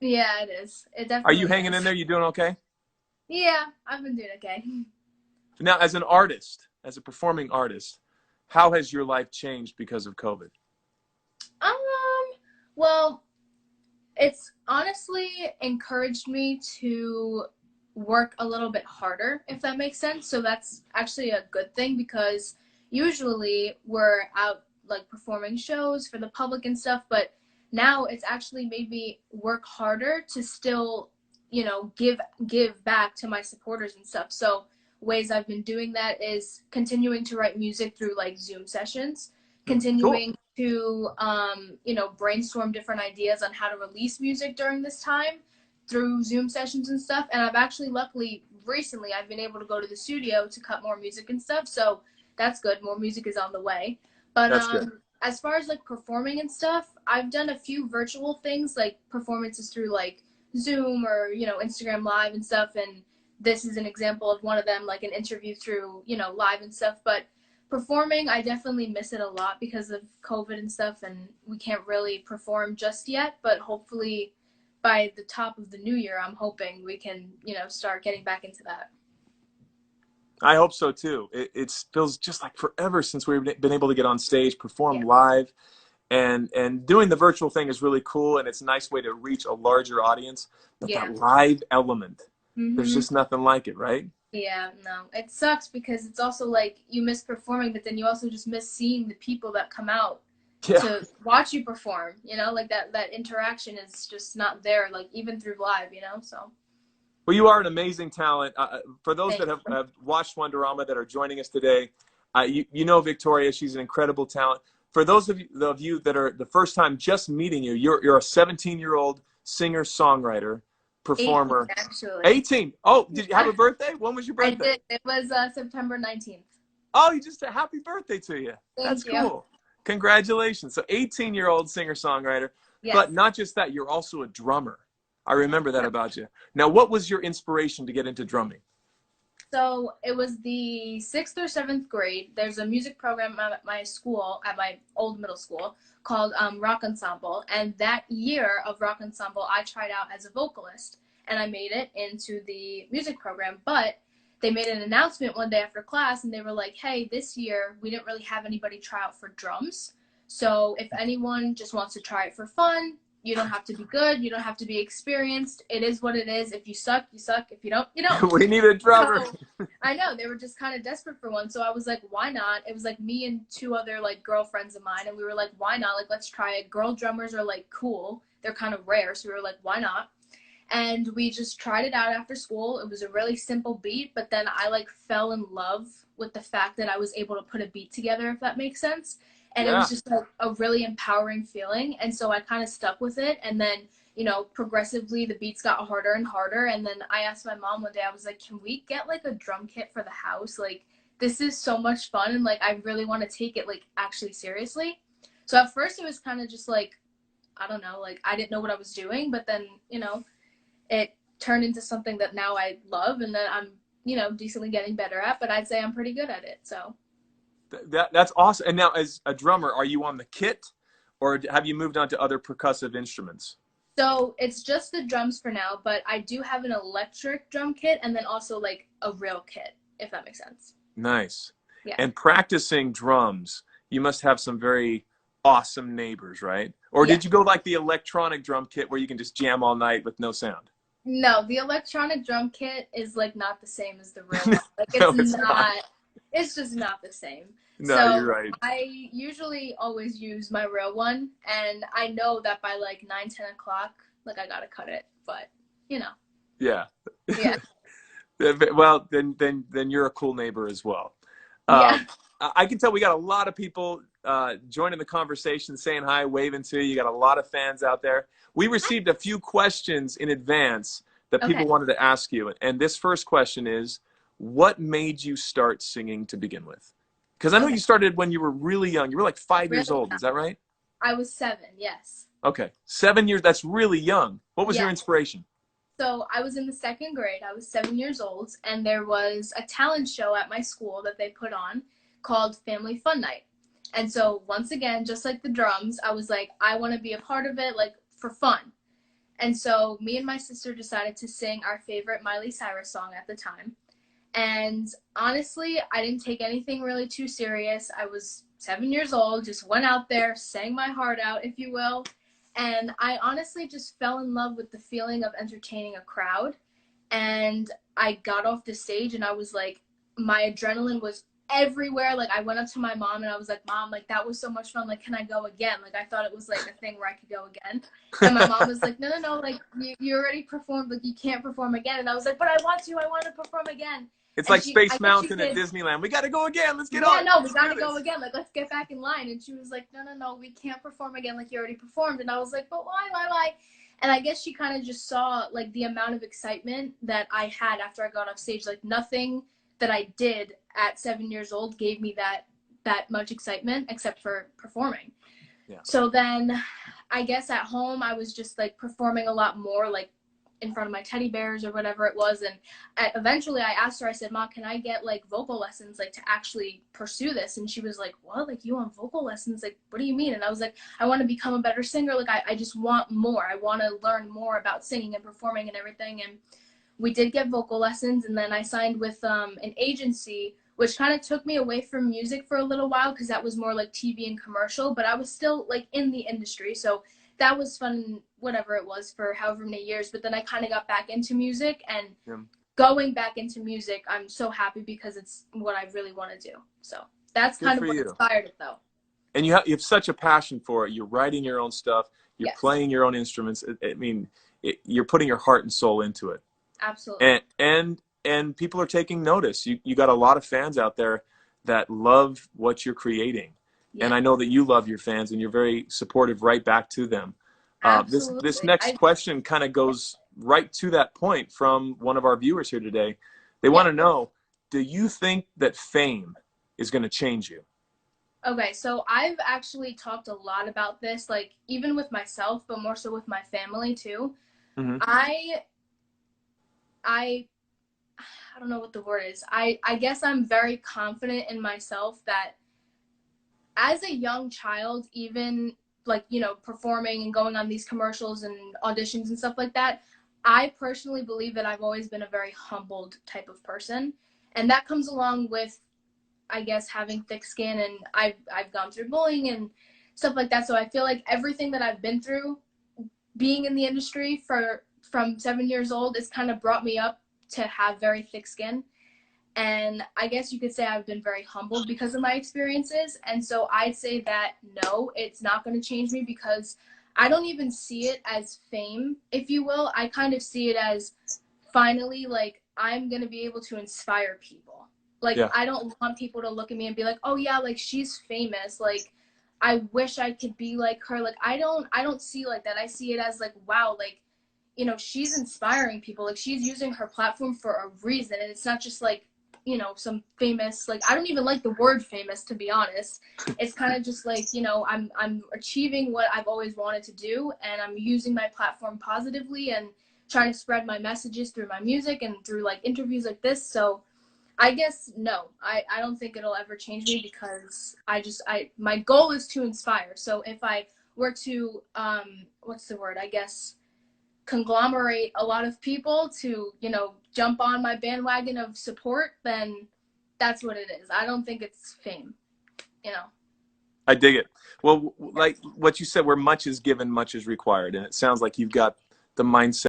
Yeah, it is. It Are you definitely hanging in is. there? You doing okay? Yeah, I've been doing okay. Now, as an artist, as a performing artist, how has your life changed because of COVID? Um, well, it's honestly encouraged me to work a little bit harder, if that makes sense. So that's actually a good thing because usually we're out like performing shows for the public and stuff, but now it's actually made me work harder to still, give back to my supporters and stuff. So ways I've been doing that is continuing to write music through like Zoom sessions, Cool. continuing to brainstorm different ideas on how to release music during this time through Zoom sessions and stuff. And I've actually luckily recently I've been able to go to the studio to cut more music and stuff. So that's good. More music is on the way. But That's good. as far as like performing and stuff, I've done a few virtual things like performances through like Zoom or, Instagram Live and stuff. And this is an example of one of them, like an interview through, live and stuff. But performing, I definitely miss it a lot because of COVID and stuff, and we can't really perform just yet. But hopefully, by the top of the new year, I'm hoping we can, start getting back into that. I hope so too. It feels just like forever since we've been able to get on stage, perform Yeah. live, and doing the virtual thing is really cool, and it's a nice way to reach a larger audience. But Yeah. that live element, there's Mhm. just nothing like it, right? Yeah. No, it sucks because it's also like you miss performing, but then you also just miss seeing the people that come out Yeah. to watch you perform. Like that interaction is just not there. Like even through live. So Well, you are an amazing talent. For those thank that have, you. have watched Wonderama that are joining us today, you know Victoria. She's an incredible talent. For those of you that are the first time just meeting you, you're a 17-year-old singer songwriter 18 performer. actually. 18. Oh, did you have Yeah, a birthday? When was your I birthday? did. It was September 19th. Oh, you just said happy birthday to you. That's Thank you. cool. Congratulations. So 18-year-old singer-songwriter, Yes. but not just that, you're also a drummer. I remember that about you. Now, what was your inspiration to get into drumming? So it was the sixth or seventh grade. There's a music program at my school, at my old middle school, called Rock Ensemble. And that year of Rock Ensemble, I tried out as a vocalist and I made it into the music program. But they made an announcement one day after class and they were like, hey, this year we didn't really have anybody try out for drums. So if anyone just wants to try it for fun, you don't have to be good, you don't have to be experienced. It is what it is. If you suck, you suck. If you don't, you don't. We need a drummer. So I know they were just kind of desperate for one. So I was like, why not? It was like me and two other like girlfriends of mine, and we were like, why not? Like, let's try it. Girl drummers are like cool. They're kind of rare, so we were like, why not? And we just tried it out after school. It was a really simple beat, but then I like fell in love with the fact that I was able to put a beat together, if that makes sense. And it was Yeah. just like a really empowering feeling. And so I kind of stuck with it. And then, progressively the beats got harder and harder. And then I asked my mom one day, I was like, can we get like a drum kit for the house? Like, this is so much fun. And like, I really want to take it like actually seriously. So at first it was kind of just like, I don't know, like I didn't know what I was doing. But then, it turned into something that now I love and that I'm, decently getting better at, but I'd say I'm pretty good at it. So That's awesome. And now, as a drummer, are you on the kit, or have you moved on to other percussive instruments? so it's just the drums for now, but I do have an electric drum kit and then also like a real kit, if that makes sense. Nice. Yeah. And practicing drums, you must have some very awesome neighbors, right? Or Yeah. did you go like the electronic drum kit where you can just jam all night with no sound? No, the electronic drum kit is like not the same as the real one. Like No, it's not. it's just not the same. No, you're So right. I usually always use my real one and I know that by like 9, 10 o'clock, like I gotta cut it. But you know, Yeah. yeah. Well, then you're a cool neighbor as well. Yeah. Um, I can tell we got a lot of people joining the conversation, saying hi, waving to you. You got a lot of fans out there. We received a few questions in advance that Okay. people wanted to ask you. And this first question is, what made you start singing to begin with? Because I know Okay. you started when you were really young. You were like 5 years Really? old. Is that right? I was 7, yes. Okay. 7 years. That's really young. What was your Yeah. inspiration? So I was in the second grade. I was 7 years old, and there was a talent show at my school that they put on called Family Fun Night. And so once again, just like the drums, I was like, I want to be a part of it, like for fun. And so me and my sister decided to sing our favorite Miley Cyrus song at the time. And honestly, I didn't take anything really too serious. I was 7 years old, just went out there, sang my heart out, if you will. And I honestly just fell in love with the feeling of entertaining a crowd. And I got off the stage and I was like, my adrenaline was everywhere. Like, I went up to my mom and I was like, Mom, like, that was so much fun. Like, can I go again? Like, I thought it was like a thing where I could go again. And my mom was like, no, like, you already performed. Like, you can't perform again. And I was like, but I want to perform again. It's And like Space Mountain at Disneyland. We got to go again. Let's get on. Yeah, no, we got to go again. Like, let's get back in line. And she was like, no, we can't perform again. Like, you already performed. And I was like, but why? And I guess she kind of just saw, like, the amount of excitement that I had after I got off stage. Like, nothing that I did at 7 years old gave me that much excitement except for performing. Yeah. So then I guess at home I was just, like, performing a lot more, like, in front of my teddy bears or whatever it was. And eventually I asked her, I said, Mom, can I get, like, vocal lessons, like, to actually pursue this? And she was like, what? Like, you want vocal lessons? Like, what do you mean? And I was like, I want to become a better singer. Like, I just want more. I want to learn more about singing and performing and everything. And we did get vocal lessons. And then I signed with an agency, which kind of took me away from music for a little while because that was more like TV and commercial. But I was still, like, in the industry. So that was fun, whatever it was, for however many years. But then I kind of got back into music, and going back into music, I'm so happy because it's what I really want to do. So that's kind of what inspired it, though. And you have such a passion for it. You're writing your own stuff. You're playing your own instruments. I mean, you're putting your heart and soul into it. Absolutely. And people are taking notice. You got a lot of fans out there that love what you're creating. Yeah. And I know that you love your fans and you're very supportive right back to them. This next question kind of goes right to that point from one of our viewers here today. They want to know, do you think that fame is going to change you? Okay, so I've actually talked a lot about this, like, even with myself, but more so with my family too. Mm-hmm. I don't know what the word is. I guess I'm very confident in myself that as a young child, even, like, you know, performing and going on these commercials and auditions and stuff like that, I personally believe that I've always been a very humbled type of person. And that comes along with, I guess, having thick skin, and I've gone through bullying and stuff like that. So I feel like everything that I've been through, being in the industry from 7 years old, has kind of brought me up to have very thick skin. And I guess you could say I've been very humbled because of my experiences. And so I'd say that no, it's not going to change me, because I don't even see it as fame, if you will. I kind of see it as, finally, like, I'm going to be able to inspire people. Like, I don't want people to look at me and be like, oh yeah, like, she's famous. Like, I wish I could be like her. Like, I don't see like that. I see it as, like, wow, like, you know, she's inspiring people. Like, she's using her platform for a reason. And it's not just, like, you know, some famous, like, I don't even like the word famous, to be honest. It's kind of just like, you know, I'm achieving what I've always wanted to do, and I'm using my platform positively and trying to spread my messages through my music and through, like, interviews like this. So I guess no, I don't think it'll ever change me, because my goal is to inspire. So if I were to what's the word, I guess, conglomerate a lot of people to, you know, jump on my bandwagon of support, then that's what it is. I don't think it's fame, you know. I dig it. Well, like what you said, where much is given, much is required. And it sounds like you've got the mindset